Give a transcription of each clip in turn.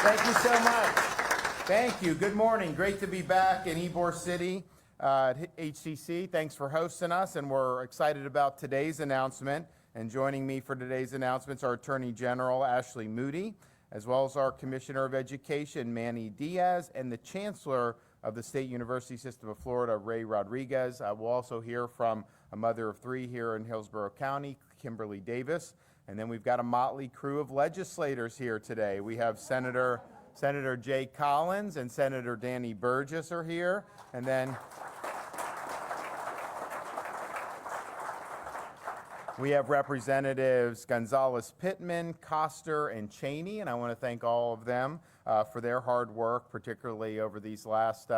Thank you so much. Thank you. Good morning. Great to be back in Ybor City at HCC. Thanks for hosting us, and we're excited about today's announcement. And joining me for today's announcements are Attorney General Ashley Moody, as well as our Commissioner of Education, Manny Diaz, and the Chancellor of the State University System of Florida, Ray Rodriguez. We'll also hear from a mother of three here in Hillsborough County, Kimberly Davis. And then we've got a motley crew of legislators here today. We have Senator Jay Collins and Senator Danny Burgess are here. And then we have Representatives Gonzalez-Pittman, Coster, and Cheney, and I want to thank all of them for their hard work, particularly over these last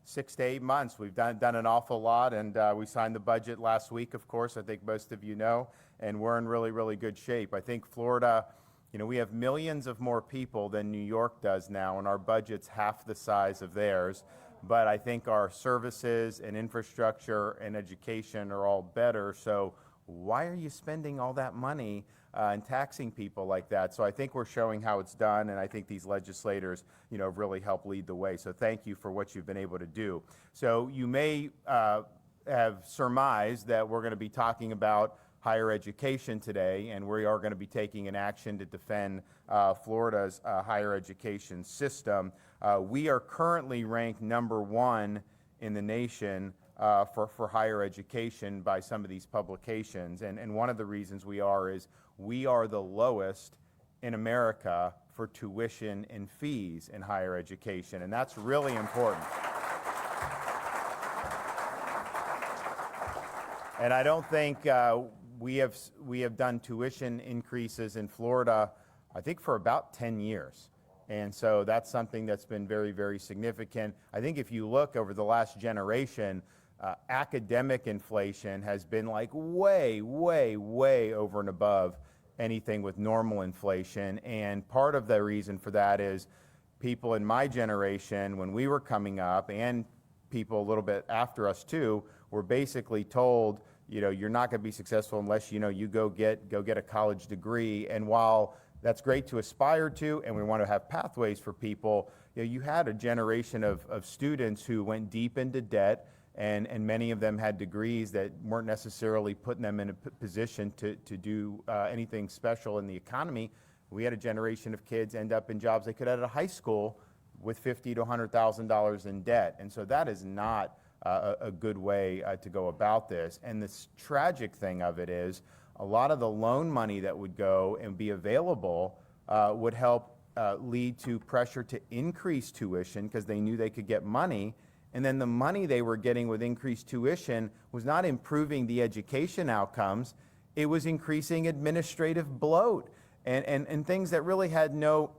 6 to 8 months. We've done an awful lot, and we signed the budget last week, of course, I think most of you know, and we're in really, really good shape. I think Florida, we have millions of more people than New York does now, and our budget's half the size of theirs. But I think our services and infrastructure and education are all better, so why are you spending all that money and taxing people like that? So I think we're showing how it's done, and I think these legislators, have really helped lead the way. So thank you for what you've been able to do. So you may have surmised that we're going to be talking about higher education today, and we are going to be taking an action to defend Florida's higher education system. We are currently ranked #1 in the nation for higher education by some of these publications. And one of the reasons we are is we are the lowest in America for tuition and fees in higher education, and that's really important. And I don't think we have done tuition increases in Florida, I think, for about 10 years. And so that's something that's been very, very significant. I think if you look over the last generation, academic inflation has been like way, way, way over and above anything with normal inflation. And part of the reason for that is people in my generation, when we were coming up, and people a little bit after us too, were basically told, you're not going to be successful unless you go get a college degree. And while that's great to aspire to, and we want to have pathways for people, you had a generation of students who went deep into debt, and many of them had degrees that weren't necessarily putting them in a position to do anything special in the economy. We had a generation of kids end up in jobs they could have at a high school with $50,000 to $100,000 in debt. And so that is not a good way to go about this. And the tragic thing of it is a lot of the loan money that would go and be available would help lead to pressure to increase tuition because they knew they could get money. And then the money they were getting with increased tuition was not improving the education outcomes. It was increasing administrative bloat and things that really had no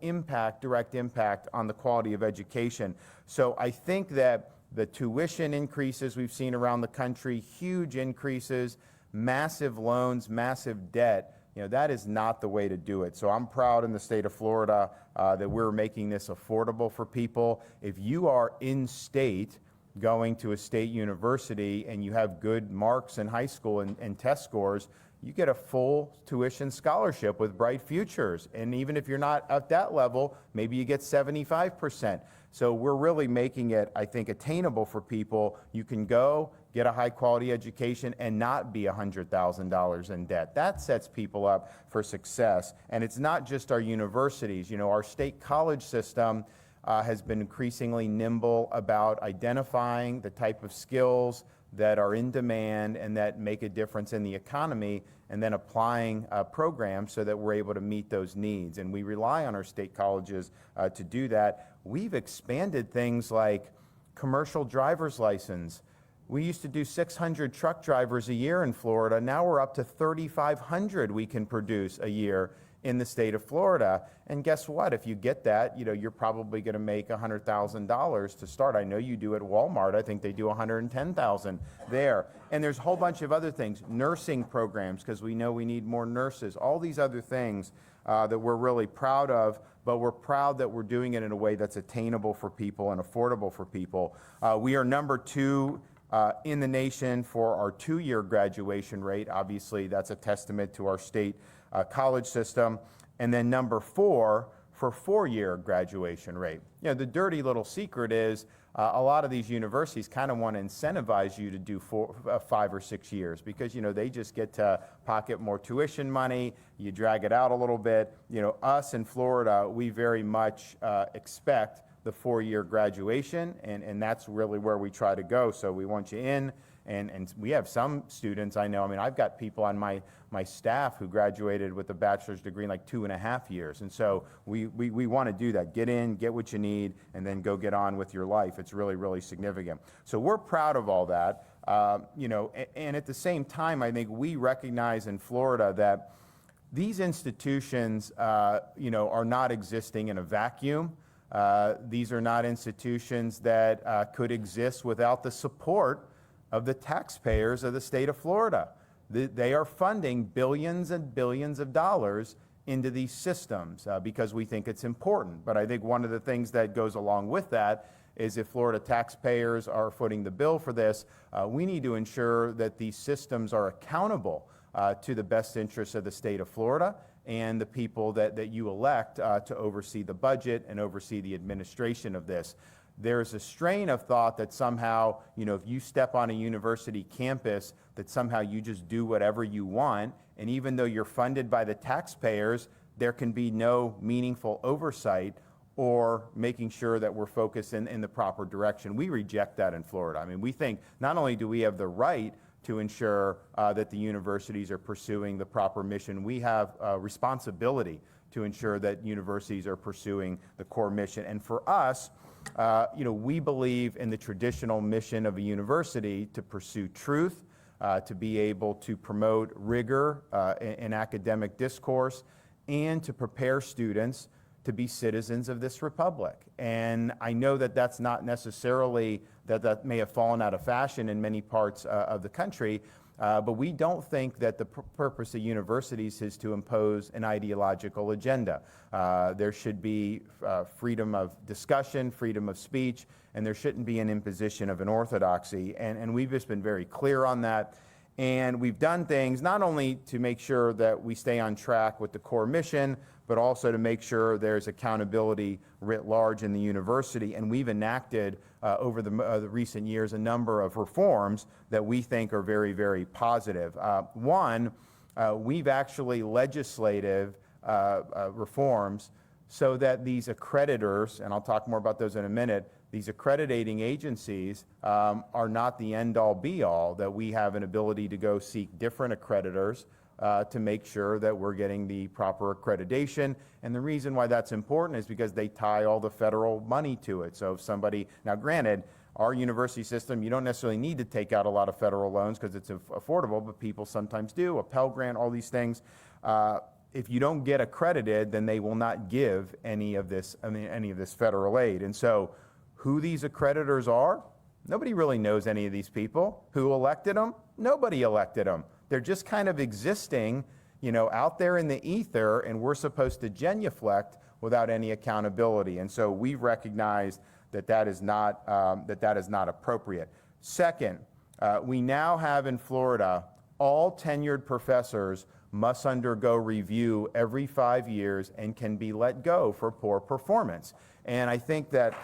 direct impact on the quality of education. So I think that the tuition increases we've seen around the country, huge increases, massive loans, massive debt, that is not the way to do it. So I'm proud in the state of Florida that we're making this affordable for people. If you are in state going to a state university and you have good marks in high school and test scores, you get a full tuition scholarship with Bright Futures. And even if you're not at that level, maybe you get 75%. So we're really making it, I think, attainable for people. You can go get a high quality education and not be $100,000 in debt. That sets people up for success. And it's not just our universities. Our state college system has been increasingly nimble about identifying the type of skills that are in demand and that make a difference in the economy, and then applying programs so that we're able to meet those needs. And we rely on our state colleges to do that. We've expanded things like commercial driver's license. We used to do 600 truck drivers a year in Florida. Now we're up to 3,500 we can produce a year in the state of Florida. And guess what? If you get that, you're probably going to make $100,000 to start. I know you do at Walmart. I think they do $110,000 there. And there's a whole bunch of other things, nursing programs, because we know we need more nurses, all these other things that we're really proud of, but we're proud that we're doing it in a way that's attainable for people and affordable for people. We are #2 in the nation for our 2-year graduation rate. Obviously, that's a testament to our state college system. And then #4 for a 4-year graduation rate. You know, the dirty little secret is a lot of these universities kind of want to incentivize you to do 5 or 6 years because, you know, they just get to pocket more tuition money, you drag it out a little bit. You know, us in Florida, we very much expect the 4-year graduation, and that's really where we try to go. So we want you in, and we have some students I know, I mean, I've got people on my staff who graduated with a bachelor's degree in like 2.5 years. And so we want to do that. Get in, get what you need, and then go get on with your life. It's really, really significant. So we're proud of all that. You know, and at the same time, I think we recognize in Florida that these institutions, you know, are not existing in a vacuum. These are not institutions that could exist without the support of the taxpayers of the state of Florida. They are funding billions and billions of dollars into these systems because we think it's important. But I think one of the things that goes along with that is if Florida taxpayers are footing the bill for this, we need to ensure that these systems are accountable to the best interests of the state of Florida and the people that you elect to oversee the budget and oversee the administration of this. There's a strain of thought that somehow, you know, if you step on a university campus, that somehow you just do whatever you want, and even though you're funded by the taxpayers, there can be no meaningful oversight or making sure that we're focused in the proper direction. We reject that in Florida. I mean, we think not only do we have the right to ensure that the universities are pursuing the proper mission, we have a responsibility to ensure that universities are pursuing the core mission. And for us, you know, we believe in the traditional mission of a university to pursue truth, to be able to promote rigor in academic discourse, and to prepare students to be citizens of this republic. And I know that that's not necessarily, that may have fallen out of fashion in many parts of the country, but we don't think that the purpose of universities is to impose an ideological agenda. There should be freedom of discussion, freedom of speech, and there shouldn't be an imposition of an orthodoxy. And we've just been very clear on that. And we've done things not only to make sure that we stay on track with the core mission, but also to make sure there's accountability writ large in the university. And we've enacted over the recent years a number of reforms that we think are very, very positive. One, we've actually legislative reforms so that these accreditors, and I'll talk more about those in a minute, these accrediting agencies are not the end-all be-all, that we have an ability to go seek different accreditors to make sure that we're getting the proper accreditation. And the reason why that's important is because they tie all the federal money to it. So if somebody, now granted, our university system, you don't necessarily need to take out a lot of federal loans because it's affordable, but people sometimes do, a Pell Grant, all these things. If you don't get accredited, then they will not give any of this federal aid. And so who these accreditors are, nobody really knows any of these people. Who elected them? Nobody elected them. They're just kind of existing, you know, out there in the ether, and we're supposed to genuflect without any accountability. And so we've recognized that is not appropriate. Second, we now have in Florida, all tenured professors must undergo review every 5 years and can be let go for poor performance. And I think that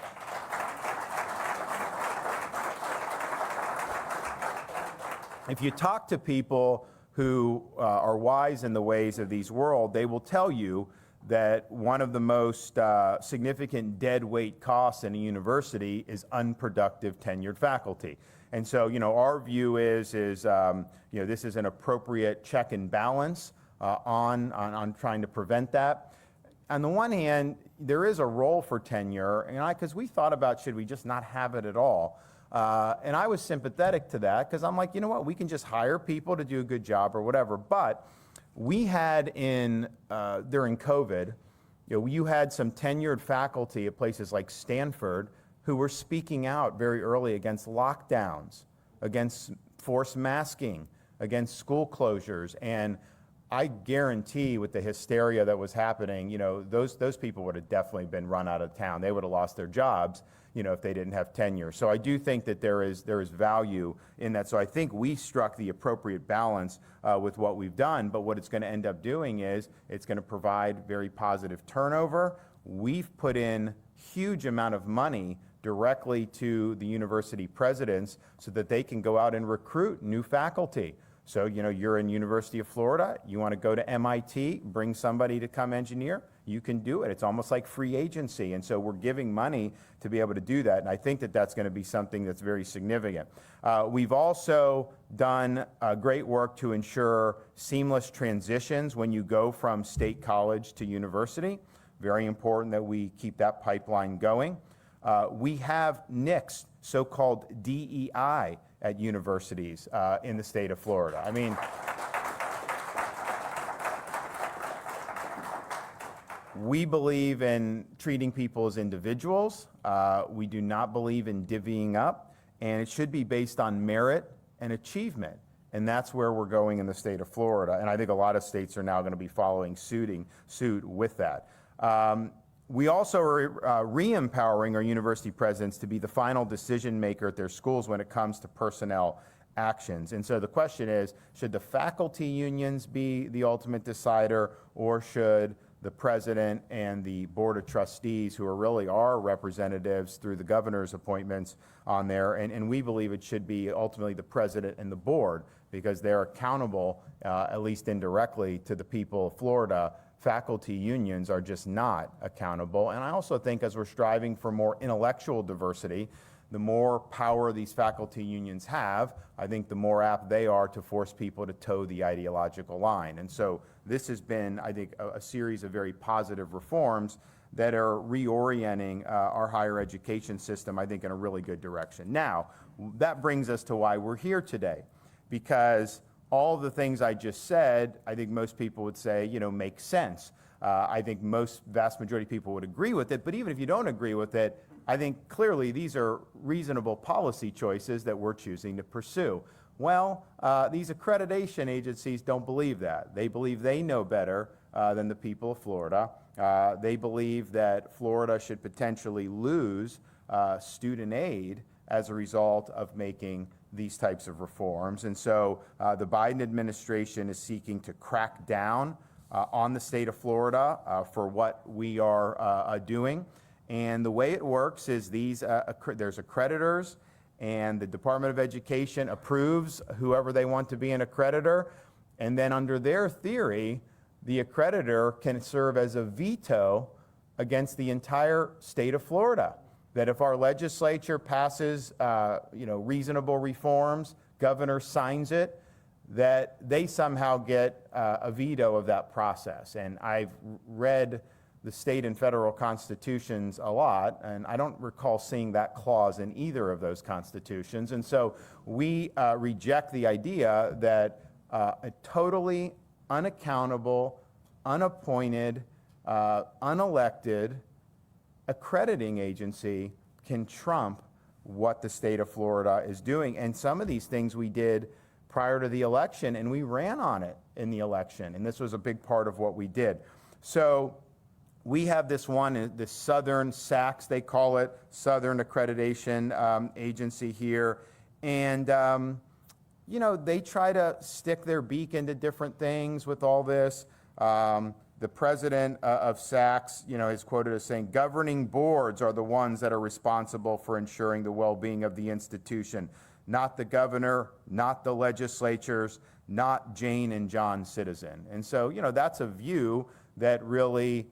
if you talk to people who are wise in the ways of these world, they will tell you that one of the most significant dead weight costs in a university is unproductive tenured faculty. And so, you know, our view is you know, this is an appropriate check and balance on trying to prevent that. On the one hand, there is a role for tenure, and because we thought about, should we just not have it at all? And I was sympathetic to that because I'm like, you know what, we can just hire people to do a good job or whatever. But we had during COVID, you know, you had some tenured faculty at places like Stanford who were speaking out very early against lockdowns, against forced masking, against school closures. And I guarantee with the hysteria that was happening, you know, those people would have definitely been run out of town. They would have lost their jobs, you know, if they didn't have tenure. So I do think that there is value in that. So I think we struck the appropriate balance with what we've done. But what it's going to end up doing is it's going to provide very positive turnover. we've put in huge amount of money directly to the university presidents so that they can go out and recruit new faculty. So, you're in University of Florida, you want to go to MIT, bring somebody to come engineer, you can do it. It's almost like free agency. And so we're giving money to be able to do that. And I think that that's going to be something that's very significant. We've also done great work to ensure seamless transitions when you go from state college to university. Very important that we keep that pipeline going. We have NICS, so-called DEI, at universities in the state of Florida. I mean, we believe in treating people as individuals. We do not believe in divvying up, and it should be based on merit and achievement. And that's where we're going in the state of Florida. And I think a lot of states are now going to be following suit with that. We also are re-empowering our university presidents to be the final decision maker at their schools when it comes to personnel actions. And so the question is, should the faculty unions be the ultimate decider, or should the president and the board of trustees, who are really our representatives through the governor's appointments on there, and we believe it should be ultimately the president and the board, because they're accountable, at least indirectly, to the people of Florida. Faculty unions are just not accountable. And I also think, as we're striving for more intellectual diversity, the more power these faculty unions have, I think the more apt they are to force people to toe the ideological line. And so this has been, I think, a series of very positive reforms that are reorienting our higher education system, I think, in a really good direction. Now, that brings us to why we're here today, because all the things I just said, I think most people would say, make sense. I think vast majority of people would agree with it, but even if you don't agree with it, I think clearly these are reasonable policy choices that we're choosing to pursue. Well, these accreditation agencies don't believe that. They believe they know better than the people of Florida. They believe that Florida should potentially lose student aid as a result of making these types of reforms. And so the Biden administration is seeking to crack down on the state of Florida for what we are doing. And the way it works is there's accreditors, and the Department of Education approves whoever they want to be an accreditor. And then under their theory, the accreditor can serve as a veto against the entire state of Florida. That if our legislature passes, reasonable reforms, governor signs it, that they somehow get a veto of that process. And I've read the state and federal constitutions a lot, and I don't recall seeing that clause in either of those constitutions. And so we reject the idea that a totally unaccountable, unappointed, unelected accrediting agency can trump what the state of Florida is doing. And some of these things we did prior to the election, and we ran on it in the election. And this was a big part of what we did. So we have this Southern SACS, they call it, Southern Accreditation Agency here. And, they try to stick their beak into different things with all this. The president of SACS, is quoted as saying, governing boards are the ones that are responsible for ensuring the well-being of the institution, not the governor, not the legislatures, not Jane and John Citizen. And so, that's a view that really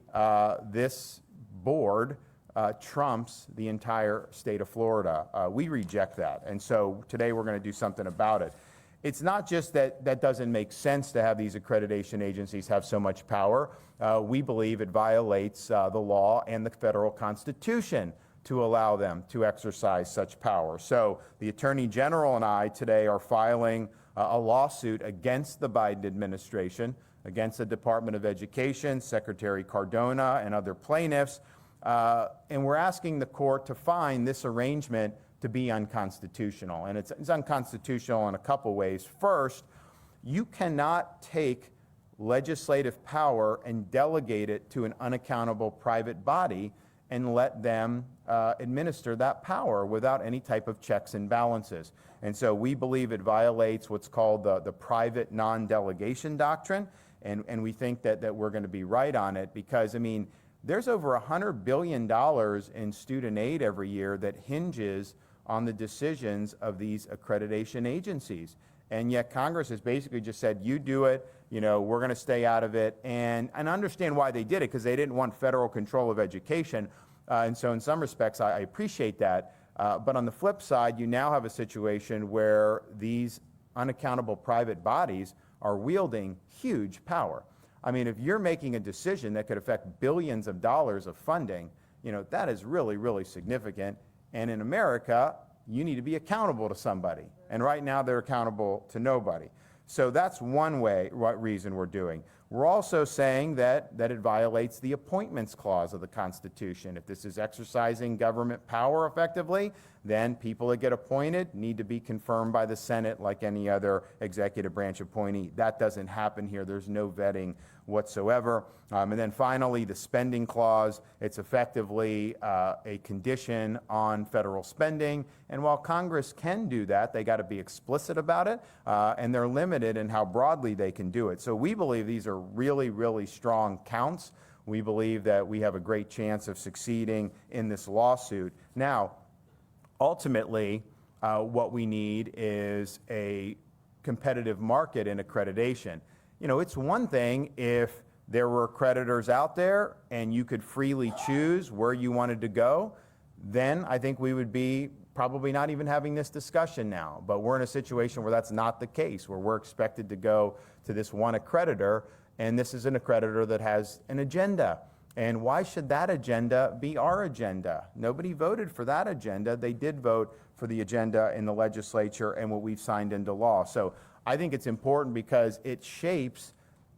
this board trumps the entire state of Florida. We reject that. And so today we're going to do something about it. It's not just that doesn't make sense to have these accreditation agencies have so much power. We believe it violates the law and the federal Constitution to allow them to exercise such power. So the Attorney General and I today are filing a lawsuit against the Biden administration, against the Department of Education, Secretary Cardona, and other plaintiffs. And we're asking the court to find this arrangement to be unconstitutional. And it's unconstitutional in a couple ways. First, you cannot take legislative power and delegate it to an unaccountable private body and let them administer that power without any type of checks and balances. And so we believe it violates what's called the private non-delegation doctrine. And we think that we're going to be right on it because, there's over $100 billion in student aid every year that hinges on the decisions of these accreditation agencies. And yet Congress has basically just said, you do it, we're going to stay out of it. And understand why they did it, because they didn't want federal control of education. And so in some respects, I appreciate that. But on the flip side, you now have a situation where these unaccountable private bodies are wielding huge power. I mean, if you're making a decision that could affect billions of dollars of funding, that is really, really significant. And in America, you need to be accountable to somebody. And right now, they're accountable to nobody. So that's one reason we're doing. We're also saying that it violates the Appointments Clause of the Constitution. If this is exercising government power effectively, then people that get appointed need to be confirmed by the Senate like any other executive branch appointee. That doesn't happen here. There's no vetting whatsoever. And then finally, the Spending Clause. It's effectively a condition on federal spending. And while Congress can do that, they got to be explicit about it, and they're limited in how broadly they can do it. So we believe these are really, really strong counts. We believe that we have a great chance of succeeding in this lawsuit. Now, ultimately, what we need is a competitive market in accreditation. It's one thing if there were accreditors out there and you could freely choose where you wanted to go, then I think we would be probably not even having this discussion now. But we're in a situation where that's not the case, where we're expected to go to this one accreditor, and this is an accreditor that has an agenda. And why should that agenda be our agenda? Nobody voted for that agenda. They did vote for the agenda in the legislature and what we've signed into law. So I think it's important because it shapes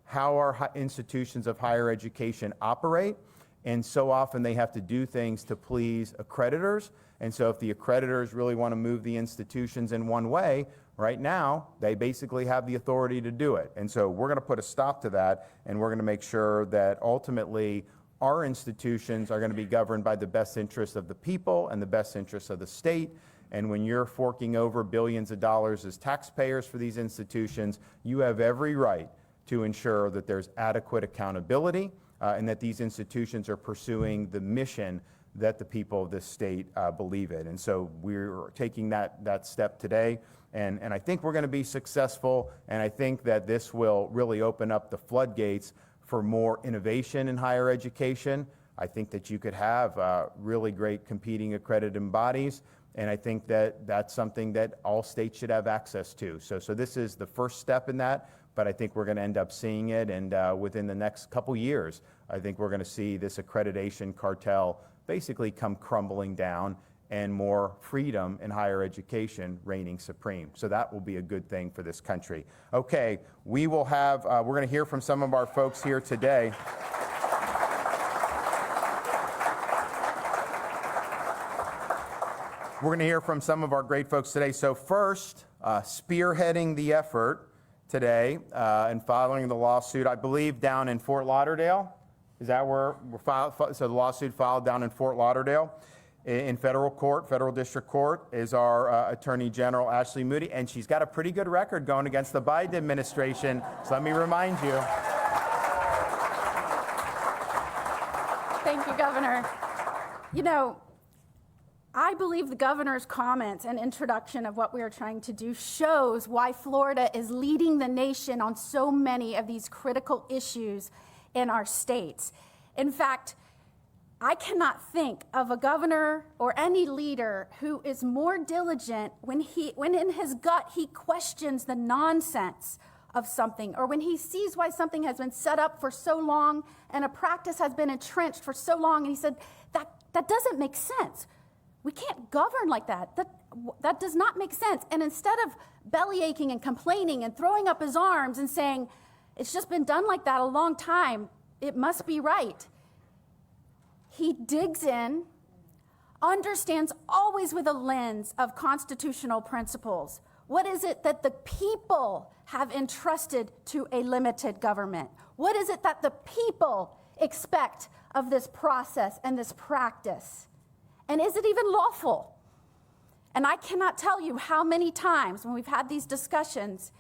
how our institutions of higher education operate. And so often they have to do things to please accreditors. And so if the accreditors really want to move the institutions in one way, right now, they basically have the authority to do it. And so we're going to put a stop to that, and we're going to make sure that ultimately our institutions are going to be governed by the best interests of the people and the best interests of the state. And when you're forking over billions of dollars as taxpayers for these institutions, you have every right to ensure that there's adequate accountability and that these institutions are pursuing the mission that the people of this state believe in. And so we're taking that step today. And I think we're going to be successful. And I think that this will really open up the floodgates for more innovation in higher education. I think that you could have really great competing accredited bodies. And I think that that's something that all states should have access to. So this is the first step in that, but I think we're going to end up seeing it. And within the next couple years, I think we're going to see this accreditation cartel basically come crumbling down and more freedom in higher education reigning supreme. So that will be a good thing for this country. Okay, we will have, we're going to hear from some of our folks here today. We're going to hear from some of our great folks today. So first, spearheading the effort today and following the lawsuit, I believe down in Fort Lauderdale. Is that where we're filed? So the lawsuit filed down in Fort Lauderdale in federal court, federal district court, is our Attorney General Ashley Moody, and she's got a pretty good record going against the Biden administration. So let me remind you. Thank you, Governor. I believe the governor's comments and introduction of what we are trying to do shows why Florida is leading the nation on so many of these critical issues in our states. In fact, I cannot think of a governor or any leader who is more diligent when in his gut he questions the nonsense of something, or when he sees why something has been set up for so long and a practice has been entrenched for so long, and he said, that doesn't make sense. We can't govern like that. That does not make sense. And instead of belly aching and complaining and throwing up his arms and saying, it's just been done like that a long time, it must be right, he digs in, understands always with a lens of constitutional principles. What is it that the people have entrusted to a limited government? What is it that the people expect of this process and this practice? And is it even lawful? And I cannot tell you how many times when we've had these discussions,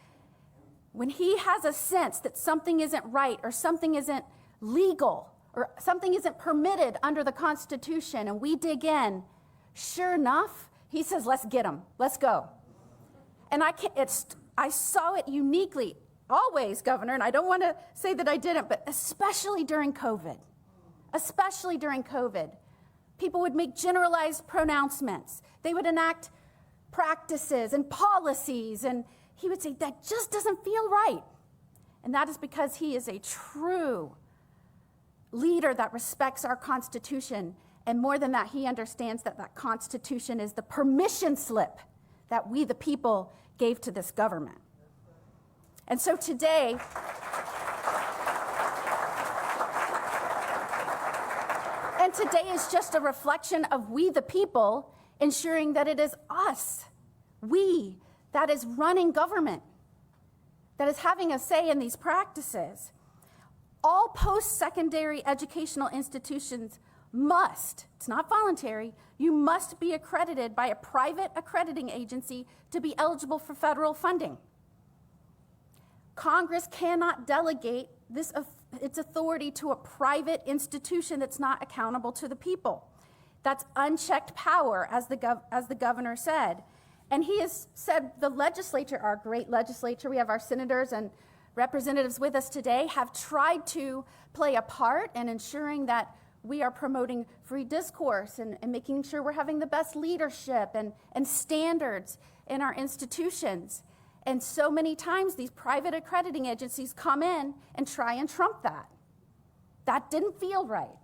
when he has a sense that something isn't right or something isn't legal or something isn't permitted under the Constitution, and we dig in, sure enough, he says, let's get them, let's go. And I saw it uniquely, always, Governor, and I don't want to say that I didn't, but especially during COVID. Especially during COVID. People would make generalized pronouncements. They would enact practices and policies, and he would say, that just doesn't feel right. And that is because he is a true leader that respects our Constitution. And more than that, he understands that that Constitution is the permission slip that we, the people, gave to this government. And so today, is just a reflection of we, the people, ensuring that it is us, we, that is running government, that is having a say in these practices. All post-secondary educational institutions must, it's not voluntary, you must be accredited by a private accrediting agency to be eligible for federal funding. Congress cannot delegate its authority to a private institution that's not accountable to the people. That's unchecked power, as the governor said. And he has said the legislature, our great legislature, we have our senators and representatives with us today, have tried to play a part in ensuring that we are promoting free discourse and making sure we're having the best leadership and standards in our institutions. And so many times these private accrediting agencies come in and try and trump that. That didn't feel right.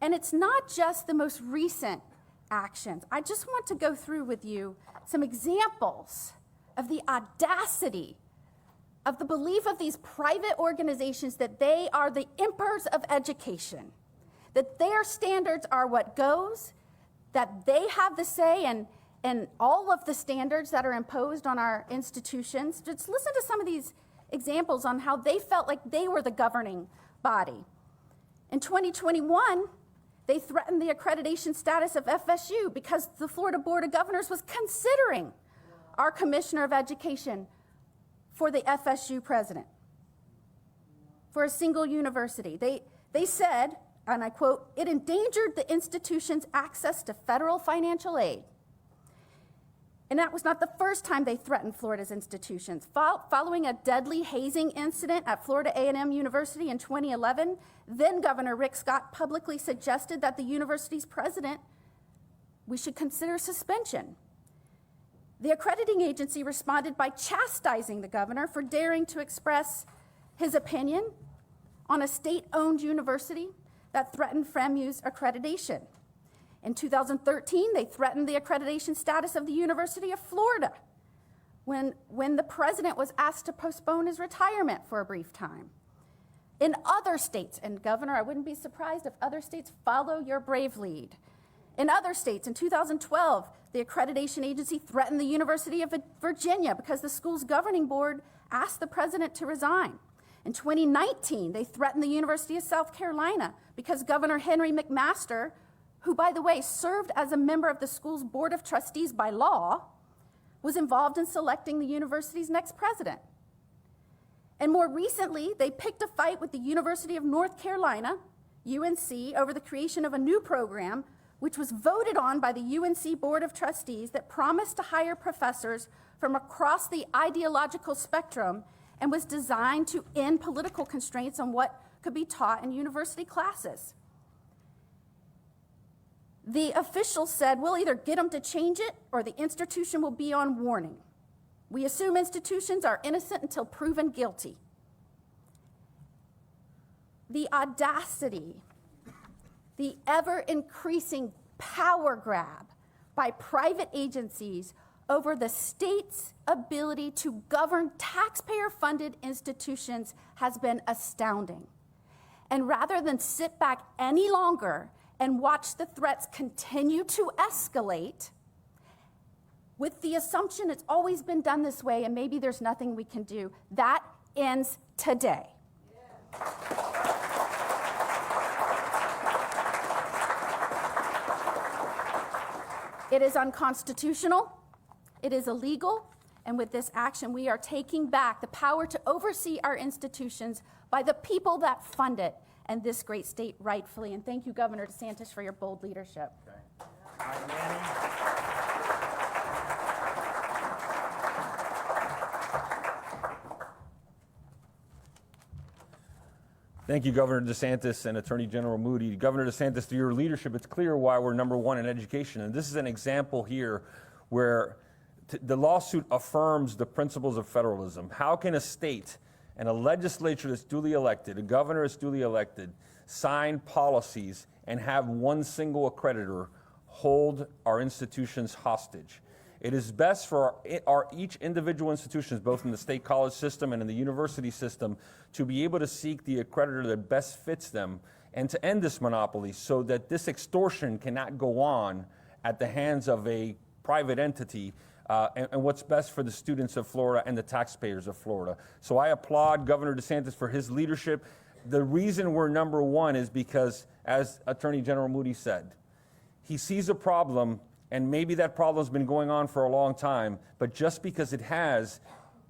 And it's not just the most recent actions. I just want to go through with you some examples of the audacity of the belief of these private organizations that they are the emperors of education, that their standards are what goes, that they have the say and all of the standards that are imposed on our institutions. Just listen to some of these examples on how they felt like they were the governing body. In 2021, they threatened the accreditation status of FSU because the Florida Board of Governors was considering our Commissioner of Education for the FSU president, for a single university. They said, and I quote, "It endangered the institution's access to federal financial aid." And that was not the first time they threatened Florida's institutions. Following a deadly hazing incident at Florida A&M University in 2011, then Governor Rick Scott publicly suggested that the university's president, we should consider suspension. The accrediting agency responded by chastising the governor for daring to express his opinion on a state-owned university that threatened FREMU's accreditation. In 2013, they threatened the accreditation status of the University of Florida when the president was asked to postpone his retirement for a brief time. In other states, and Governor, I wouldn't be surprised if other states follow your brave lead. In other states, in 2012, the accreditation agency threatened the University of Virginia because the school's governing board asked the president to resign. In 2019, they threatened the University of South Carolina because Governor Henry McMaster, who, by the way, served as a member of the school's board of trustees by law, was involved in selecting the university's next president. And more recently, they picked a fight with the University of North Carolina, UNC, over the creation of a new program, which was voted on by the UNC Board of Trustees that promised to hire professors from across the ideological spectrum and was designed to end political constraints on what could be taught in university classes. The officials said, we'll either get them to change it or the institution will be on warning. We assume institutions are innocent until proven guilty. The audacity, the ever-increasing power grab by private agencies over the state's ability to govern taxpayer-funded institutions has been astounding. And rather than sit back any longer and watch the threats continue to escalate, with the assumption it's always been done this way and maybe there's nothing we can do, that ends today. It is unconstitutional, it is illegal, and with this action we are taking back the power to oversee our institutions by the people that fund it and this great state rightfully. And thank you, Governor DeSantis, for your bold leadership. Okay. All right, Manny. Thank you, Governor DeSantis and Attorney General Moody. Governor DeSantis, through your leadership, it's clear why we're #1 in education. And this is an example here where the lawsuit affirms the principles of federalism. How can a state and a legislature that's duly elected, a governor that's duly elected, sign policies and have one single accreditor hold our institutions hostage? It is best for each individual institutions, both in the state college system and in the university system, to be able to seek the accreditor that best fits them and to end this monopoly so that this extortion cannot go on at the hands of a private entity, and what's best for the students of Florida and the taxpayers of Florida. So I applaud Governor DeSantis for his leadership. The reason we're #1 is because, as Attorney General Moody said, he sees a problem, and maybe that problem's been going on for a long time, but just because it has,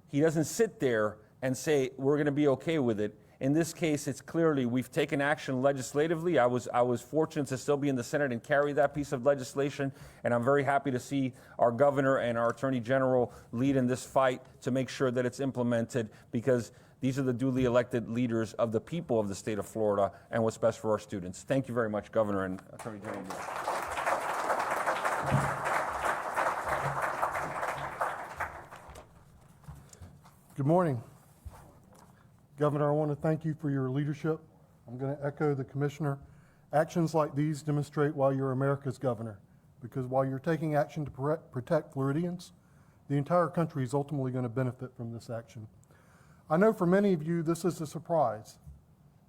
he doesn't sit there and say, we're going to be okay with it. In this case, it's clearly we've taken action legislatively. I was fortunate to still be in the Senate and carry that piece of legislation, and I'm very happy to see our governor and our attorney general lead in this fight to make sure that it's implemented, because these are the duly elected leaders of the people of the state of Florida and what's best for our students. Thank you very much, Governor and Attorney General. Good morning. Governor, I want to thank you for your leadership. I'm going to echo the commissioner. Actions like these demonstrate why you're America's governor, because while you're taking action to protect Floridians, the entire country is ultimately going to benefit from this action. I know for many of you this is a surprise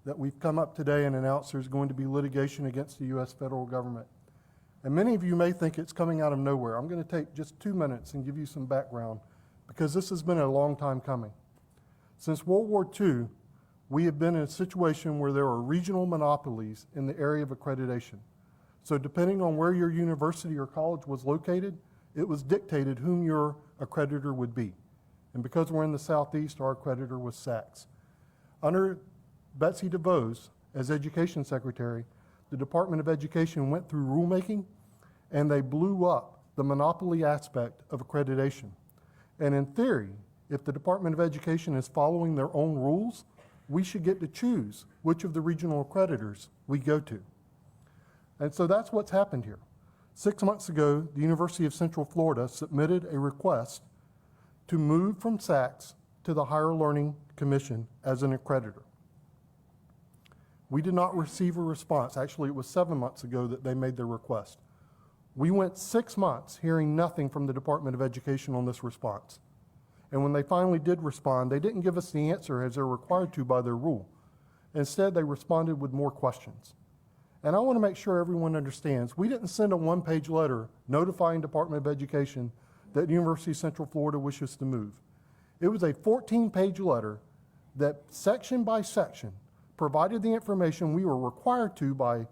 that we've come up today and announced there's going to be litigation against the U.S. federal government. And many of you may think it's coming out of nowhere. I'm going to take just 2 minutes and give you some background, because this has been a long time coming. Since World War II, we have been in a situation where there are regional monopolies in the area of accreditation. So depending on where your university or college was located, it was dictated whom your accreditor would be. And because we're in the Southeast, our accreditor was SACS. Under Betsy DeVos as Education Secretary, the Department of Education went through rulemaking, and they blew up the monopoly aspect of accreditation. And in theory, if the Department of Education is following their own rules, we should get to choose which of the regional accreditors we go to. And so that's what's happened here. 6 months ago, the University of Central Florida submitted a request to move from SACS to the Higher Learning Commission as an accreditor. We did not receive a response. Actually, it was 7 months ago that they made their request. We went 6 months hearing nothing from the Department of Education on this response. And when they finally did respond, they didn't give us the answer as they're required to by their rule. Instead, they responded with more questions. And I want to make sure everyone understands, we didn't send a one-page letter notifying Department of Education that University of Central Florida wishes to move. It was a 14-page letter that, section by section, provided the information we were required to by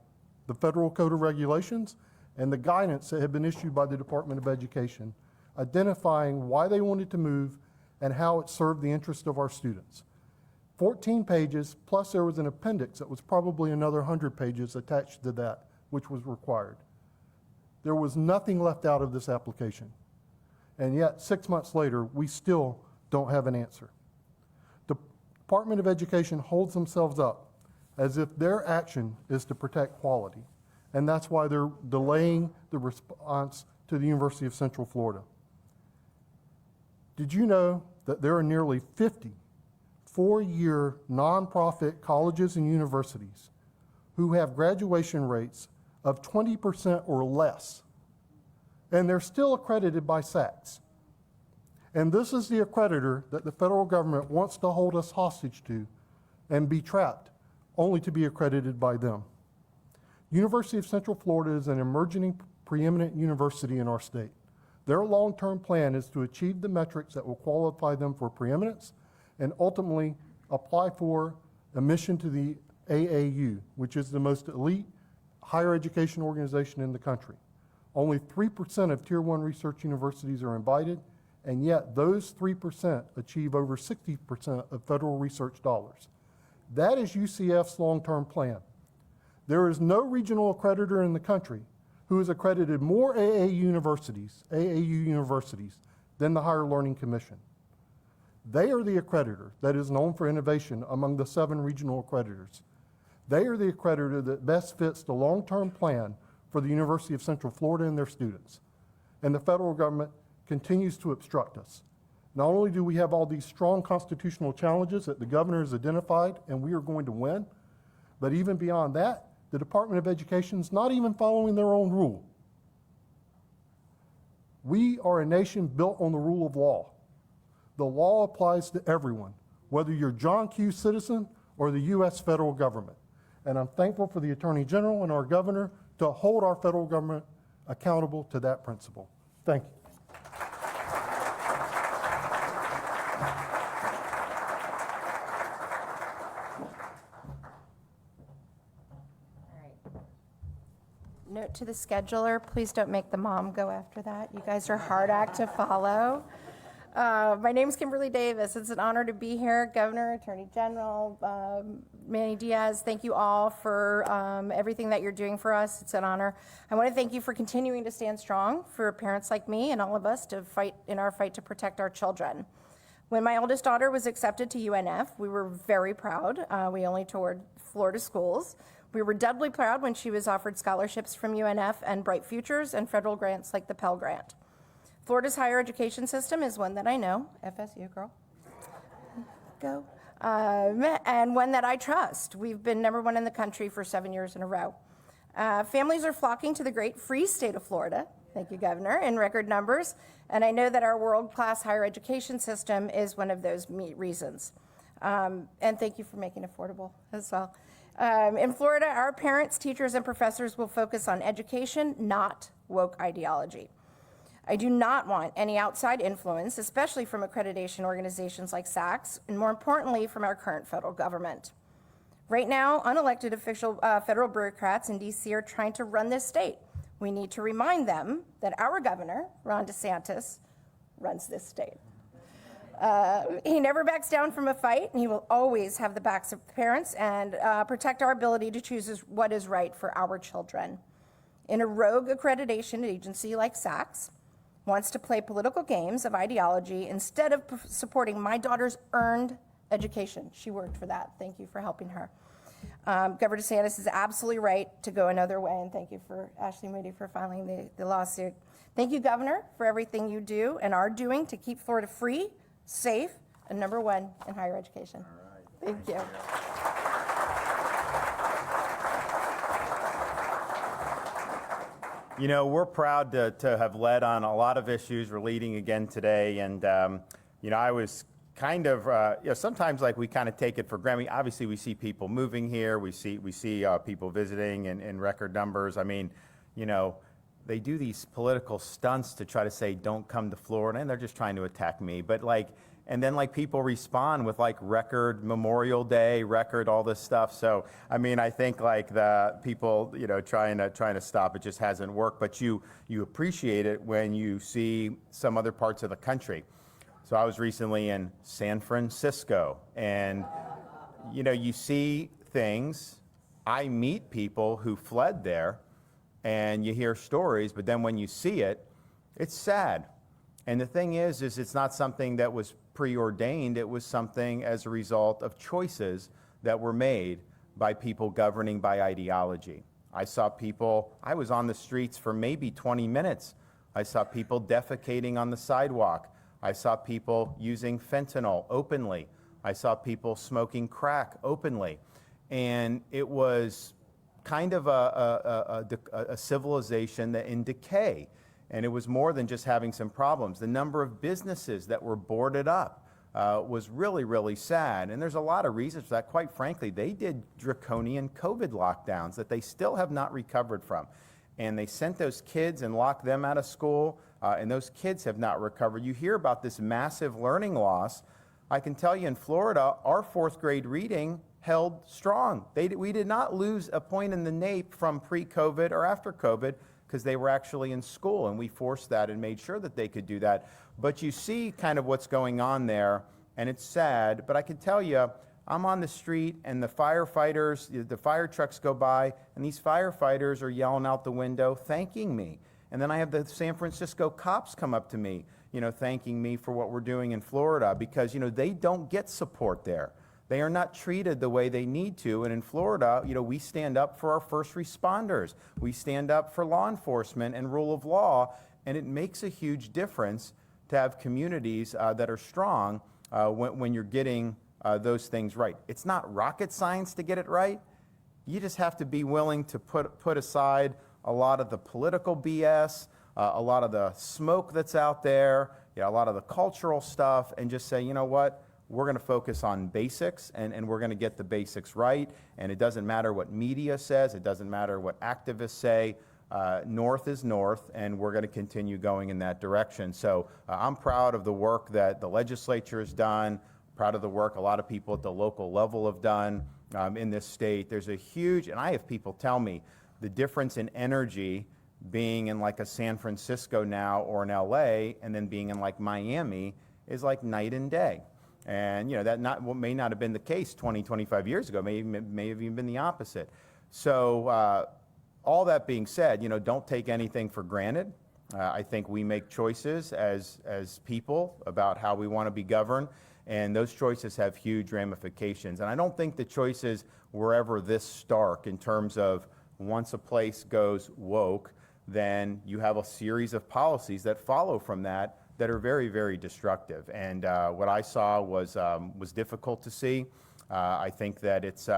the Federal Code of Regulations and the guidance that had been issued by the Department of Education, identifying why they wanted to move and how it served the interest of our students. 14 pages, plus there was an appendix that was probably another 100 pages attached to that, which was required. There was nothing left out of this application. And yet, 6 months later, we still don't have an answer. The Department of Education holds themselves up as if their action is to protect quality. And that's why they're delaying the response to the University of Central Florida. Did you know that there are nearly 50 four-year nonprofit colleges and universities who have graduation rates of 20% or less, and they're still accredited by SACS? And this is the accreditor that the federal government wants to hold us hostage to and be trapped, only to be accredited by them. University of Central Florida is an emerging preeminent university in our state. Their long-term plan is to achieve the metrics that will qualify them for preeminence and ultimately apply for admission to the AAU, which is the most elite higher education organization in the country. Only 3% of Tier 1 research universities are invited, and yet those 3% achieve over 60% of federal research dollars. That is UCF's long-term plan. There is no regional accreditor in the country who has accredited more AAU universities than the Higher Learning Commission. They are the accreditor that is known for innovation among the 7 regional accreditors. They are the accreditor that best fits the long-term plan for the University of Central Florida and their students. And the federal government continues to obstruct us. Not only do we have all these strong constitutional challenges that the governor has identified and we are going to win, but even beyond that, the Department of Education is not even following their own rule. We are a nation built on the rule of law. The law applies to everyone, whether you're John Q. citizen or the U.S. federal government. And I'm thankful for the Attorney General and our governor to hold our federal government accountable to that principle. Thank you. Note to the scheduler, please don't make the mom go after that. You guys are a hard act to follow. My name is Kimberly Davis. It's an honor to be here. Governor, Attorney General, Manny Diaz, thank you all for everything that you're doing for us. It's an honor. I want to thank you for continuing to stand strong for parents like me and all of us to fight in our fight to protect our children. When my oldest daughter was accepted to UNF, we were very proud. We only toured Florida schools. We were doubly proud when she was offered scholarships from UNF and Bright Futures and federal grants like the Pell Grant. Florida's higher education system is one that I know, FSU girl, go, and one that I trust. We've been #1 in the country for 7 years in a row. Families are flocking to the great free state of Florida, thank you, Governor, in record numbers, and I know that our world-class higher education system is one of those reasons. And thank you for making it affordable as well. In Florida, our parents, teachers, and professors will focus on education, not woke ideology. I do not want any outside influence, especially from accreditation organizations like SACS, and more importantly, from our current federal government. Right now, unelected federal bureaucrats in DC are trying to run this state. We need to remind them that our governor, Ron DeSantis, runs this state. He never backs down from a fight, and he will always have the backs of parents and protect our ability to choose what is right for our children. In a rogue accreditation agency like SACS wants to play political games of ideology instead of supporting my daughter's earned education. She worked for that. Thank you for helping her. Governor DeSantis is absolutely right to go another way, and thank you for Ashley Moody for filing the lawsuit. Thank you, Governor, for everything you do and are doing to keep Florida free, safe, and #1 in higher education. All right. Thank you. You know, we're proud to have led on a lot of issues. We're leading again today, and you know, I was kind of, you know, sometimes like we kind of take it for granted. Obviously, we see people moving here. We see people visiting in record numbers. I mean, you know, they do these political stunts to try to say, don't come to Florida, and they're just trying to attack me. But like, and then like people respond with like record Memorial Day, record all this stuff. So, I mean, I think like the people, you know, trying to stop it just hasn't worked, but you appreciate it when you see some other parts of the country. So I was recently in San Francisco, and, you know, you see things. I meet people who fled there, and you hear stories, but then when you see it, it's sad. And the thing is it's not something that was preordained. It was something as a result of choices that were made by people governing by ideology. I saw people, I was on the streets for maybe 20 minutes. I saw people defecating on the sidewalk. I saw people using fentanyl openly. I saw people smoking crack openly. And it was kind of a civilization that in decay. And it was more than just having some problems. The number of businesses that were boarded up was really, really sad. And there's a lot of reasons for that. Quite frankly, they did draconian COVID lockdowns that they still have not recovered from. And they sent those kids and locked them out of school, and those kids have not recovered. You hear about this massive learning loss. I can tell you in Florida, our 4th grade reading held strong. We did not lose a point in the NAEP from pre-COVID or after COVID because they were actually in school, and we forced that and made sure that they could do that. But you see kind of what's going on there, and it's sad. But I can tell you, I'm on the street and the firefighters, the fire trucks go by, and these firefighters are yelling out the window, thanking me. And then I have the San Francisco cops come up to me, thanking me for what we're doing in Florida, because, they don't get support there. They are not treated the way they need to. And in Florida, we stand up for our first responders. We stand up for law enforcement and rule of law. And it makes a huge difference to have communities that are strong when you're getting those things right. It's not rocket science to get it right. You just have to be willing to put aside a lot of the political BS, a lot of the smoke that's out there, a lot of the cultural stuff, and just say, you know what? We're going to focus on basics, and we're going to get the basics right. And it doesn't matter what media says. It doesn't matter what activists say. North is north, and we're going to continue going in that direction. So I'm proud of the work that the legislature has done, proud of the work a lot of people at the local level have done in this state. There's a huge, and I have people tell me, the difference in energy being in like a San Francisco now or in LA, and then being in like Miami is like night and day. And that may not have been the case 20, 25 years ago, may have even been the opposite. So all that being said, don't take anything for granted. I think we make choices as people about how we want to be governed, and those choices have huge ramifications. And I don't think the choices were ever this stark in terms of once a place goes woke, then you have a series of policies that follow from that are very, very destructive. And what I saw was difficult to see. I think that it's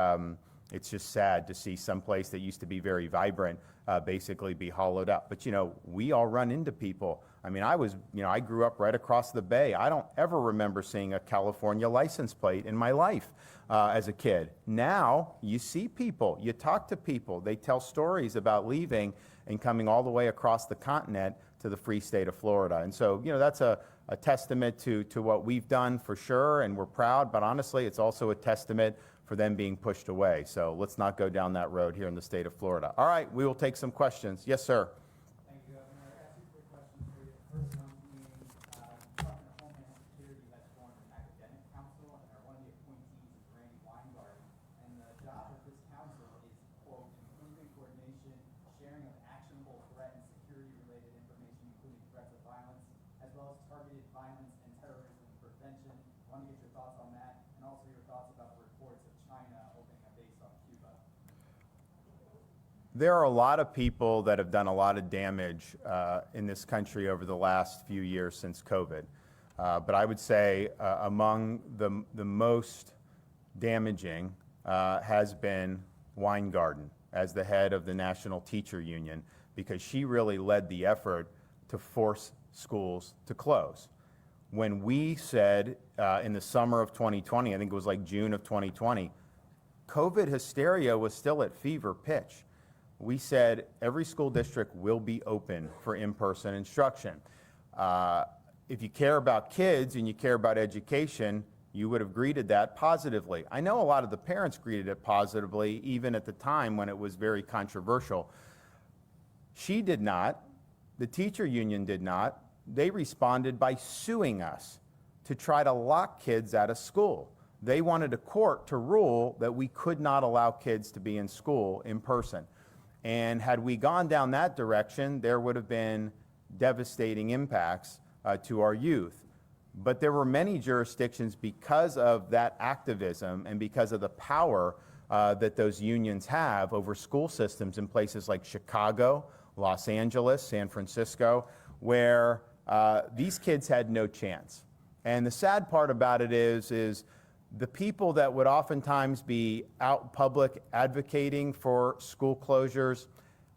just sad to see some place that used to be very vibrant basically be hollowed up. But we all run into people. I mean, I grew up right across the bay. I don't ever remember seeing a California license plate in my life as a kid. Now you see people, you talk to people, they tell stories about leaving and coming all the way across the continent to the free state of Florida. And so, that's a testament to what we've done for sure, and we're proud, but honestly, it's also a testament for them being pushed away. So let's not go down that road here in the state of Florida. All right, we will take some questions. Yes, sir. Thank you, Governor. I have two quick questions for you. The first one being, Department of Homeland Security has formed an academic council, and one of the appointees is Randy Weingarten. And the job of this council is, quote, improving coordination, sharing of actionable threat and security-related information, including threats of violence, as well as targeted violence and terrorism prevention. I want to get your thoughts on that, and also your thoughts about the reports of China opening a base on Cuba. There are a lot of people that have done a lot of damage in this country over the last few years since COVID. But I would say among the most damaging has been Weingarten as the head of the National Teacher Union, because she really led the effort to force schools to close. When we said in the summer of 2020, I think it was like June of 2020, COVID hysteria was still at fever pitch. We said every school district will be open for in-person instruction. If you care about kids and you care about education, you would have greeted that positively. I know a lot of the parents greeted it positively, even at the time when it was very controversial. She did not. The teacher union did not. They responded by suing us to try to lock kids out of school. They wanted a court to rule that we could not allow kids to be in school in person. And had we gone down that direction, there would have been devastating impacts to our youth. But there were many jurisdictions, because of that activism and because of the power that those unions have over school systems in places like Chicago, Los Angeles, San Francisco, where these kids had no chance. And the sad part about it is the people that would oftentimes be out public advocating for school closures,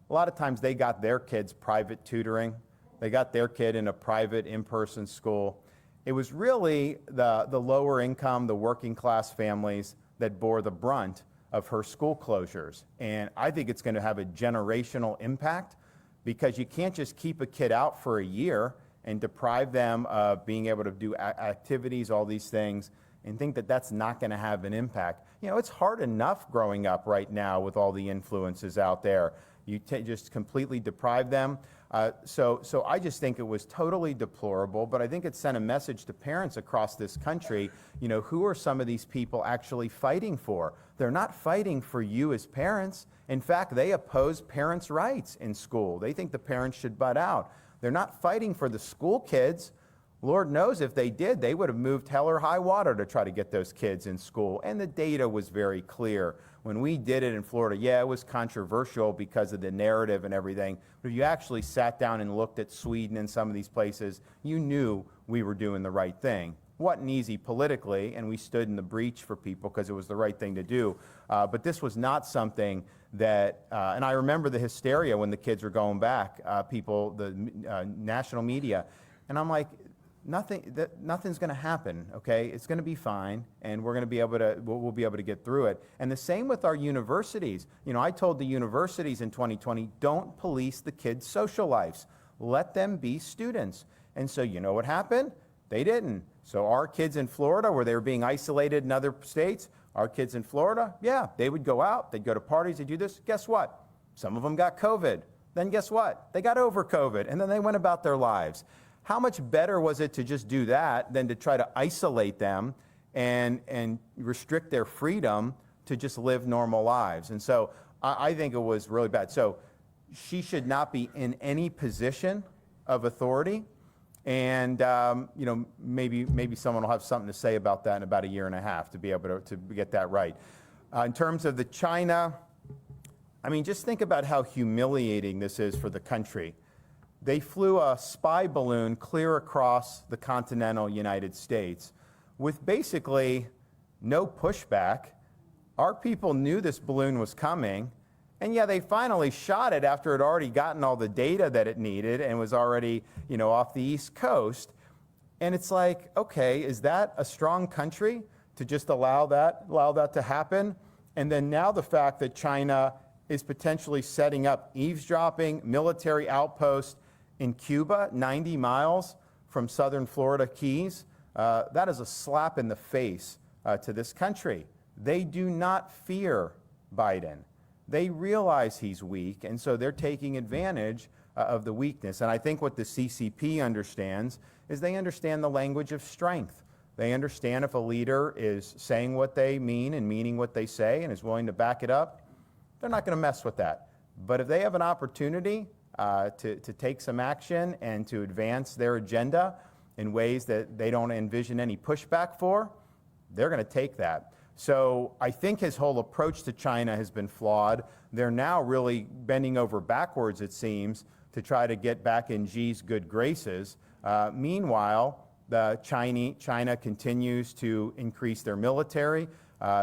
a lot of times they got their kids private tutoring. They got their kid in a private in-person school. It was really the lower income, the working class families that bore the brunt of her school closures. And I think it's going to have a generational impact, because you can't just keep a kid out for a year and deprive them of being able to do activities, all these things, and think that that's not going to have an impact. It's hard enough growing up right now with all the influences out there. You just completely deprive them. So I just think it was totally deplorable, but I think it sent a message to parents across this country, who are some of these people actually fighting for? They're not fighting for you as parents. In fact, they oppose parents' rights in school. They think the parents should butt out. They're not fighting for the school kids. Lord knows if they did, they would have moved hell or high water to try to get those kids in school. And the data was very clear. When we did it in Florida, yeah, it was controversial because of the narrative and everything. But if you actually sat down and looked at Sweden and some of these places, you knew we were doing the right thing. Wasn't easy politically, and we stood in the breach for people because it was the right thing to do. But this was not something that, and I remember the hysteria when the kids were going back, the national media, and I'm like, nothing's going to happen, okay? It's going to be fine, and we'll be able to get through it. And the same with our universities. I told the universities in 2020, don't police the kids' social lives. Let them be students. And so you know what happened? They didn't. So our kids in Florida, where they were being isolated in other states, our kids in Florida, yeah, they would go out, they'd go to parties, they'd do this. Guess what? Some of them got COVID. Then guess what? They got over COVID, and then they went about their lives. How much better was it to just do that than to try to isolate them and restrict their freedom to just live normal lives? And so I think it was really bad. So she should not be in any position of authority. And maybe someone will have something to say about that in about a year and a half to be able to get that right. In terms of the China, just think about how humiliating this is for the country. They flew a spy balloon clear across the continental United States with basically no pushback. Our people knew this balloon was coming, and yeah, they finally shot it after it had already gotten all the data that it needed and was already, off the East Coast. And it's like, okay, is that a strong country to just allow that to happen? And then now the fact that China is potentially setting up eavesdropping military outposts in Cuba, 90 miles from southern Florida Keys, that is a slap in the face to this country. They do not fear Biden. They realize he's weak, and so they're taking advantage of the weakness. And I think what the CCP understands is they understand the language of strength. They understand if a leader is saying what they mean and meaning what they say and is willing to back it up, they're not going to mess with that. But if they have an opportunity to take some action and to advance their agenda in ways that they don't envision any pushback for, they're going to take that. So I think his whole approach to China has been flawed. They're now really bending over backwards, it seems, to try to get back in Xi's good graces. Meanwhile, China continues to increase their military.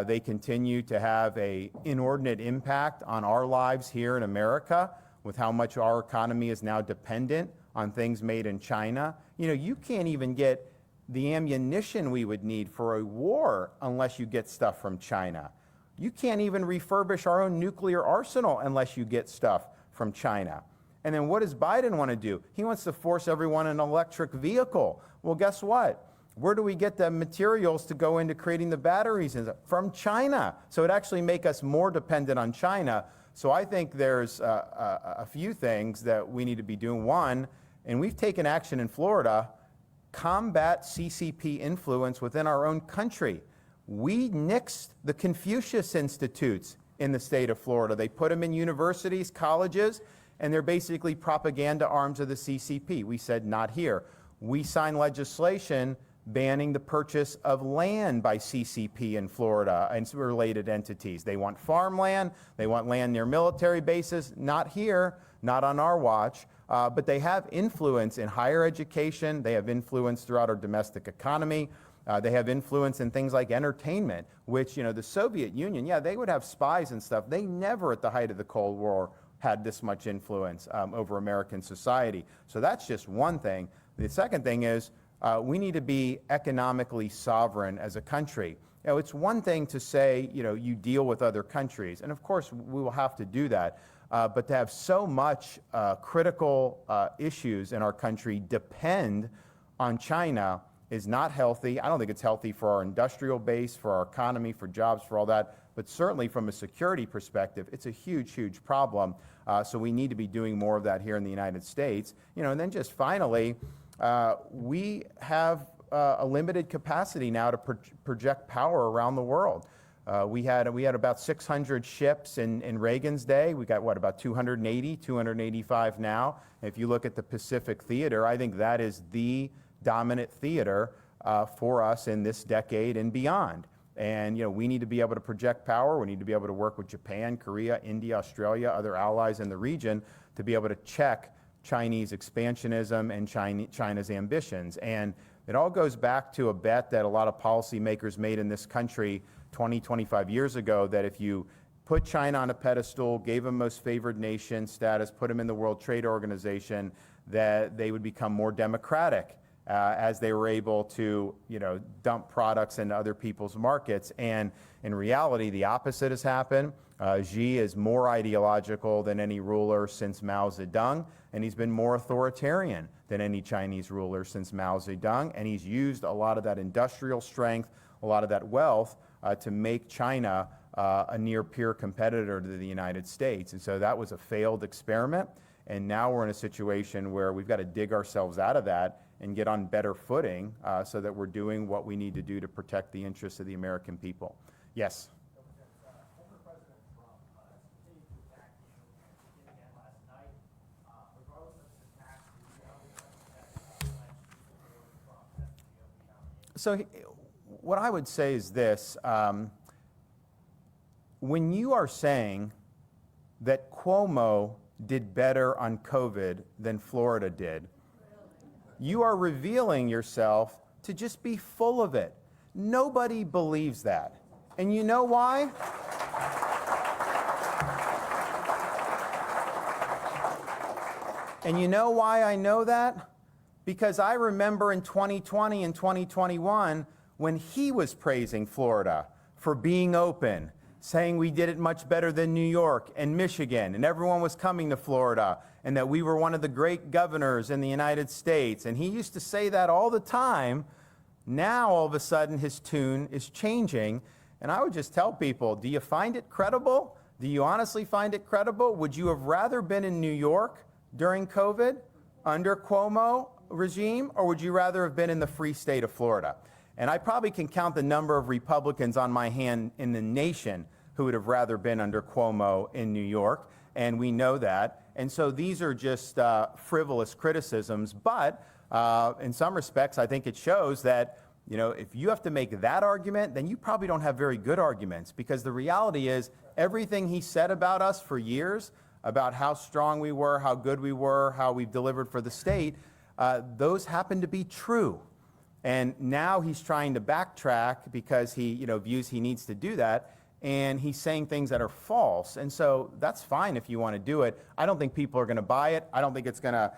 They continue to have an inordinate impact on our lives here in America with how much our economy is now dependent on things made in China. You can't even get the ammunition we would need for a war unless you get stuff from China. You can't even refurbish our own nuclear arsenal unless you get stuff from China. And then what does Biden want to do? He wants to force everyone an electric vehicle. Well, guess what? Where do we get the materials to go into creating the batteries? From China. So it actually makes us more dependent on China. So I think there's a few things that we need to be doing. One, and we've taken action in Florida, combat CCP influence within our own country. We nixed the Confucius Institutes in the state of Florida. They put them in universities, colleges, and they're basically propaganda arms of the CCP. We said, not here. We signed legislation banning the purchase of land by CCP in Florida and related entities. They want farmland, they want land near military bases, not here, not on our watch, but they have influence in higher education, they have influence throughout our domestic economy, they have influence in things like entertainment, which, the Soviet Union, yeah, they would have spies and stuff. They never, at the height of the Cold War, had this much influence over American society. So that's just one thing. The second thing is, we need to be economically sovereign as a country. It's one thing to say, you deal with other countries, and of course we will have to do that, but to have so much critical issues in our country depend on China is not healthy. I don't think it's healthy for our industrial base, for our economy, for jobs, for all that. But certainly from a security perspective, it's a huge, huge problem. So we need to be doing more of that here in the United States. And then just finally, we have a limited capacity now to project power around the world. We had about 600 ships in Reagan's day. We got, about 280, 285 now. And if you look at the Pacific theater, I think that is the dominant theater for us in this decade and beyond. And we need to be able to project power. We need to be able to work with Japan, Korea, India, Australia, other allies in the region to be able to check Chinese expansionism and China's ambitions. And it all goes back to a bet that a lot of policymakers made in this country 20, 25 years ago, that if you put China on a pedestal, gave them most favored nation status, put them in the World Trade Organization, that they would become more democratic as they were able to, dump products into other people's markets. And in reality, the opposite has happened. Xi is more ideological than any ruler since Mao Zedong, and he's been more authoritarian than any Chinese ruler since Mao Zedong, and he's used a lot of that industrial strength, a lot of that wealth to make China a near-peer competitor to the United States. And so that was a failed experiment, and now we're in a situation where we've got to dig ourselves out of that and get on better footing so that we're doing what we need to do to protect the interests of the American people. Yes? Former President Trump has continued to attack you, and he did again last night. Regardless of his attacks, do you have that Trump as the GOP nominee? So what I would say is this. When you are saying that Cuomo did better on COVID than Florida did, you are revealing yourself to just be full of it. Nobody believes that. And you know why? And you know why I know that? Because I remember in 2020 and 2021 when he was praising Florida for being open, saying we did it much better than New York and Michigan, and everyone was coming to Florida, and that we were one of the great governors in the United States. And he used to say that all the time. Now, all of a sudden, his tune is changing. And I would just tell people, do you find it credible? Do you honestly find it credible? Would you have rather been in New York during COVID under Cuomo regime, or would you rather have been in the free state of Florida? And I probably can count the number of Republicans on my hand in the nation who would have rather been under Cuomo in New York, and we know that. And so these are just frivolous criticisms, but in some respects, I think it shows that, if you have to make that argument, then you probably don't have very good arguments, because the reality is everything he said about us for years, about how strong we were, how good we were, how we've delivered for the state, those happen to be true. And now he's trying to backtrack because he views he needs to do that. And he's saying things that are false. And so that's fine if you want to do it. I don't think people are going to buy it. I don't think it's going to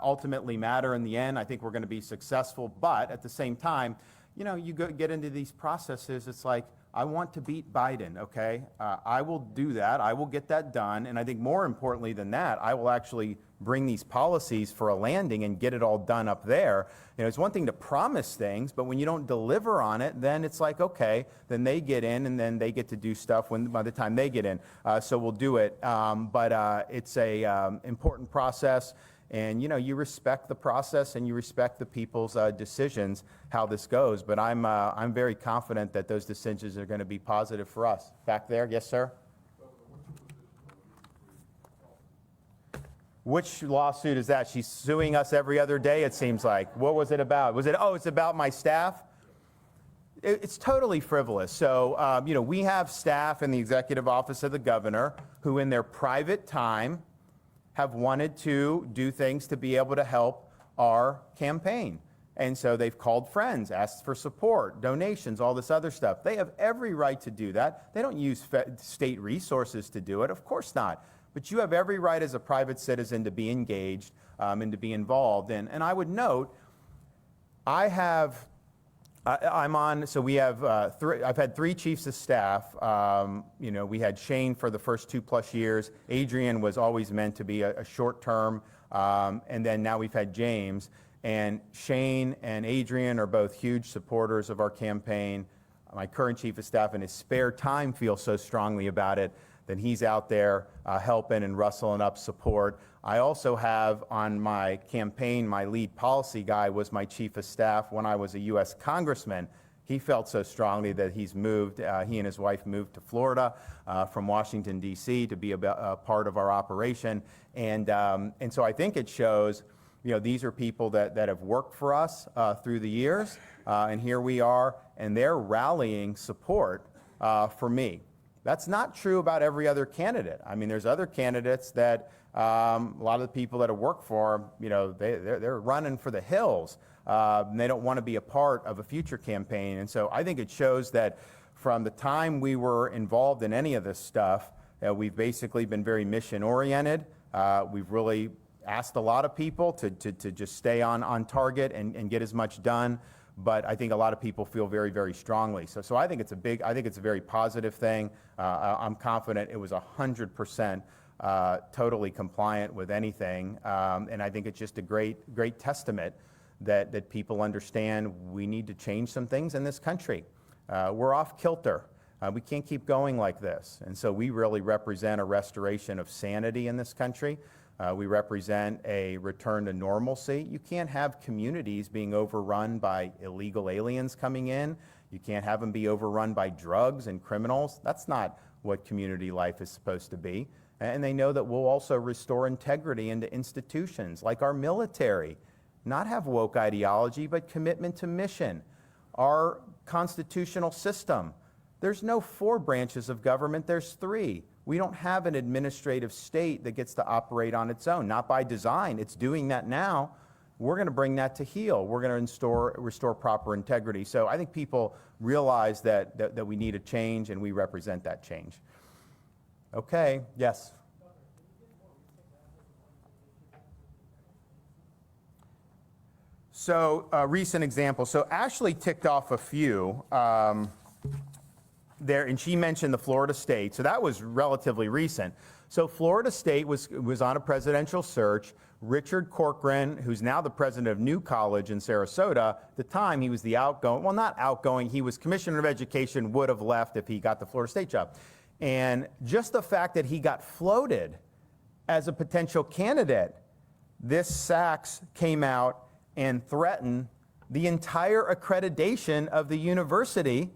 ultimately matter in the end. I think we're going to be successful. But at the same time, you get into these processes, it's like, I want to beat Biden, okay? I will do that. I will get that done. And I think more importantly than that, I will actually bring these policies for a landing and get it all done up there. It's one thing to promise things, but when you don't deliver on it, then it's like, okay, then they get in and then they get to do stuff by the time they get in. So we'll do it. But it's a important process. And, you respect the process and you respect the people's decisions, how this goes. But I'm very confident that those decisions are going to be positive for us. Back there, yes, sir? Which lawsuit is that? She's suing us every other day, it seems like. What was it about? It's about my staff? It's totally frivolous. So, we have staff in the executive office of the governor who in their private time have wanted to do things to be able to help our campaign. And so they've called friends, asked for support, donations, all this other stuff. They have every right to do that. They don't use state resources to do it, of course not. But you have every right as a private citizen to be engaged and to be involved. And I would note, we have I've had 3 chiefs of staff. We had Shane for the first 2+ years. Adrian was always meant to be a short term. And then now we've had James. And Shane and Adrian are both huge supporters of our campaign. My current chief of staff in his spare time feels so strongly about it that he's out there helping and rustling up support. I also have on my campaign, my lead policy guy was my chief of staff when I was a U.S. congressman. He felt so strongly that he's moved, he and his wife moved to Florida from Washington, D.C. to be a part of our operation. And so I think it shows, you know, these are people that have worked for us through the years, and here we are, and they're rallying support for me. That's not true about every other candidate. I mean, there's other candidates that a lot of the people that have worked for them, you know, they're running for the hills. And they don't want to be a part of a future campaign. And so I think it shows that from the time we were involved in any of this stuff, we've basically been very mission oriented. We've really asked a lot of people to just stay on target and get as much done. But I think a lot of people feel very, very strongly. So I think it's a very positive thing. I'm confident it was 100% totally compliant with anything. And I think it's just a great testament that people understand we need to change some things in this country. We're off kilter. We can't keep going like this. And so we really represent a restoration of sanity in this country. We represent a return to normalcy. You can't have communities being overrun by illegal aliens coming in. You can't have them be overrun by drugs and criminals. That's not what community life is supposed to be. And they know that we'll also restore integrity into institutions like our military. Not have woke ideology, but commitment to mission. Our constitutional system, there's no 4 branches of government, there's 3. We don't have an administrative state that gets to operate on its own, not by design. It's doing that now. We're going to bring that to heel. We're going to restore proper integrity. So I think people realize that we need a change, and we represent that change. Okay, yes. So recent examples. So Ashley ticked off a few there, and she mentioned the Florida State. So that was relatively recent. So Florida State was on a presidential search. Richard Corcoran, who's now the president of New College in Sarasota, at the time he was the outgoing, well, not outgoing, he was commissioner of education, would have left if he got the Florida State job. And just the fact that he got floated as a potential candidate, this Sachs came out and threaten the entire accreditation of the university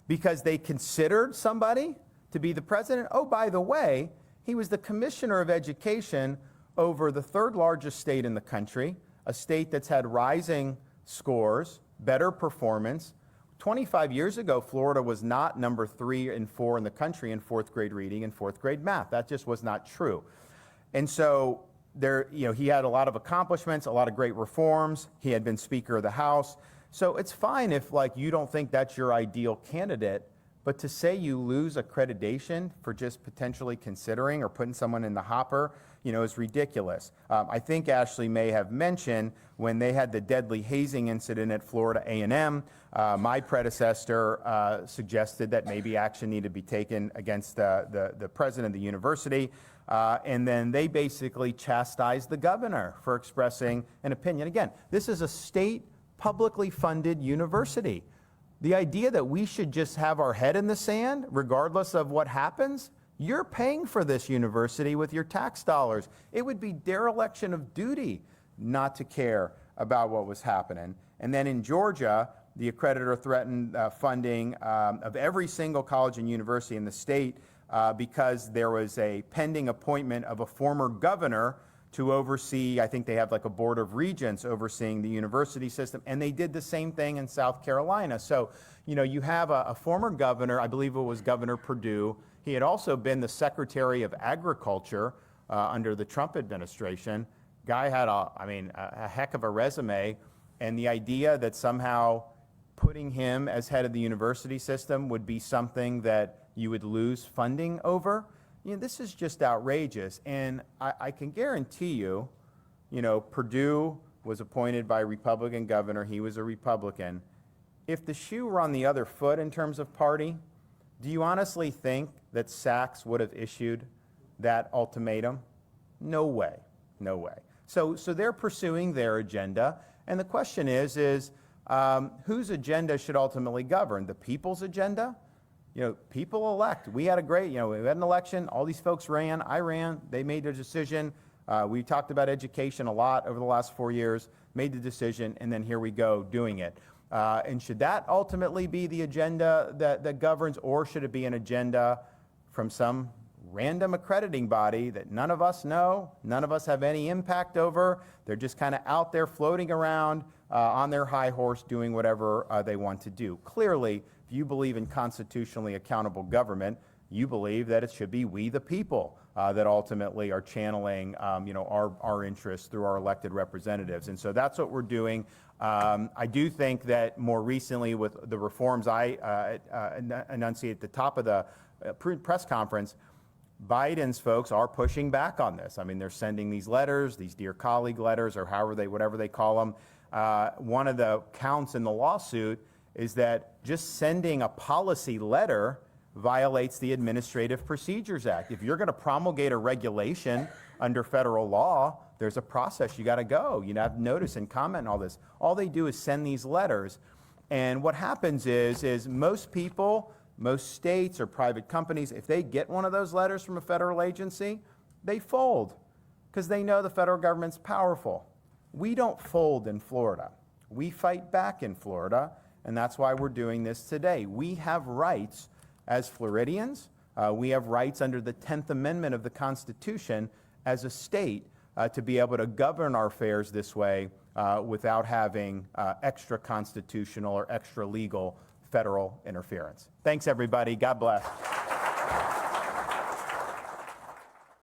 because they considered somebody to be the president. Oh, by the way, he was the commissioner of education over the 3rd largest state in the country, a state that's had rising scores, better performance. 25 years ago, Florida was not number 3 and 4 in the country in 4th grade reading and 4th grade math. That just was not true. And so there, you know, he had a lot of accomplishments, a lot of great reforms. He had been Speaker of the House. So it's fine if, like, you don't think that's your ideal candidate, but to say you lose accreditation for just potentially considering or putting someone in the hopper, you know, is ridiculous. I think Ashley may have mentioned when they had the deadly hazing incident at Florida A&M, my predecessor suggested that maybe action needed to be taken against the president of the university. And then they basically chastised the governor for expressing an opinion. Again, this is a state publicly funded university. The idea that we should just have our head in the sand, regardless of what happens, you're paying for this university with your tax dollars. It would be dereliction of duty not to care about what was happening. And then in Georgia, the accreditor threatened funding of every single college and university in the state because there was a pending appointment of a former governor to oversee, I think they have like a board of regents overseeing the university system, and they did the same thing in South Carolina. So, you know, you have a former governor, I believe it was Governor Perdue. He had also been the Secretary of Agriculture under the Trump administration. Guy had a heck of a resume, and the idea that somehow putting him as head of the university system would be something that you would lose funding over, you know, this is just outrageous. And I can guarantee you, you know, Perdue was appointed by a Republican governor. He was a Republican. If the shoe were on the other foot in terms of party, do you honestly think that Sachs would have issued that ultimatum? No way. No way. So they're pursuing their agenda. And the question is whose agenda should ultimately govern? The people's agenda? People elect. We had we had an election. All these folks ran. I ran. They made their decision. We talked about education a lot over the last 4 years, made the decision, and then here we go doing it. And should that ultimately be the agenda that governs, or should it be an agenda from some random accrediting body that none of us know, none of us have any impact over? They're just kind of out there floating around on their high horse doing whatever they want to do. Clearly, if you believe in constitutionally accountable government, you believe that it should be we the people that ultimately are channeling our interests through our elected representatives. And so that's what we're doing. I do think that more recently with the reforms I enunciate at the top of the press conference, Biden's folks are pushing back on this. I mean, they're sending these letters, these dear colleague letters, or whatever they call them. One of the counts in the lawsuit is that just sending a policy letter violates the Administrative Procedures Act. If you're going to promulgate a regulation under federal law, there's a process you got to go. You have notice and comment and all this. All they do is send these letters. And what happens is most people, most states or private companies, if they get one of those letters from a federal agency, they fold because they know the federal government's powerful. We don't fold in Florida. We fight back in Florida, and that's why we're doing this today. We have rights as Floridians. We have rights under the 10th Amendment of the Constitution as a state to be able to govern our affairs this way without having extra constitutional or extra legal federal interference. Thanks, everybody. God bless.